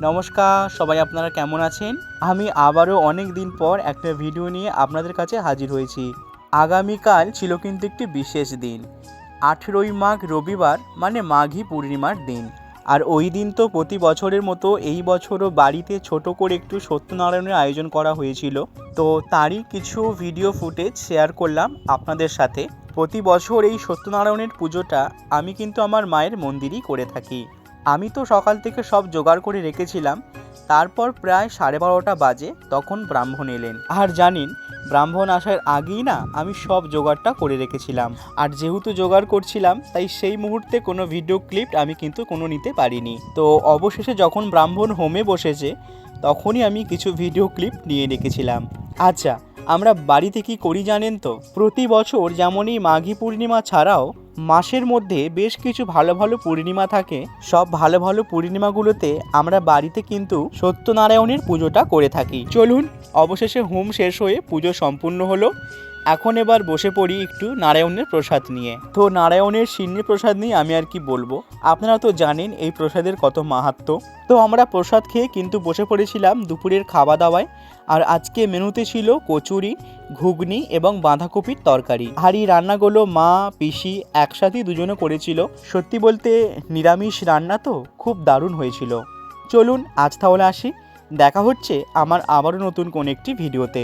নমস্কার সবাই, আপনারা কেমন আছেন? আমি আবারও অনেক দিন পর একটা ভিডিও নিয়ে আপনাদের কাছে হাজির হয়েছি। আগামীকাল ছিল কিন্তু একটি বিশেষ দিন, 18ই মাঘ রবিবার, মানে মাঘী পূর্ণিমার দিন। আর ওই দিন তো প্রতি বছরের মতো এই বছরও বাড়িতে ছোট করে একটু সত্যনারায়ণের আয়োজন করা হয়েছিল। তো তারই কিছু ভিডিও ফুটেজ শেয়ার করলাম আপনাদের সাথে। প্রতি বছর এই সত্যনারায়ণের পুজোটা আমি কিন্তু আমার মায়ের মন্দিরেই করে থাকি। আমি তো সকাল থেকে সব জোগাড় করে রেখেছিলাম। তারপর প্রায় 12:30 বাজে তখন ব্রাহ্মণ এলেন। আর জানেন, ব্রাহ্মণ আসার আগেই না আমি সব জোগাড়টা করে রেখেছিলাম। আর যেহেতু জোগাড় করছিলাম, তাই সেই মুহূর্তে কোনো ভিডিও ক্লিপ আমি কিন্তু কোনো নিতে পারিনি। তো অবশেষে যখন ব্রাহ্মণ হোমে বসেছে, তখনই আমি কিছু ভিডিও ক্লিপ নিয়ে রেখেছিলাম। আচ্ছা, আমরা বাড়িতে কি করি জানেন তো? প্রতি বছর যেমনই মাঘী পূর্ণিমা ছাড়াও মাসের মধ্যে বেশ কিছু ভালো ভালো পূর্ণিমা থাকে। সব ভালো ভালো পূর্ণিমাগুলোতে আমরা বাড়িতে কিন্তু সত্যনারায়ণের পুজোটা করে থাকি। চলুন, অবশেষে হোম শেষ হয়ে পুজো সম্পূর্ণ হলো। এখন এবার বসে পড়ি একটু নারায়ণের প্রসাদ নিয়ে। তো নারায়ণের সিন্নি প্রসাদ নিয়ে আমি আর কি বলবো, আপনারা তো জানেন এই প্রসাদের কত মাহাত্ম্য। তো আমরা প্রসাদ খেয়ে কিন্তু বসে পড়েছিলাম দুপুরের খাওয়া দাওয়ায়। আর আজকে মেনুতে ছিল কচুরি, ঘুগনি এবং বাঁধাকপির তরকারি। আর এই রান্নাগুলো মা পিসি একসাথেই দুজনে করেছিল। সত্যি বলতে নিরামিষ রান্না তো খুব দারুণ হয়েছিল। চলুন আজ তাহলে আসি, দেখা হচ্ছে আমার আবারও নতুন কোন একটি ভিডিওতে।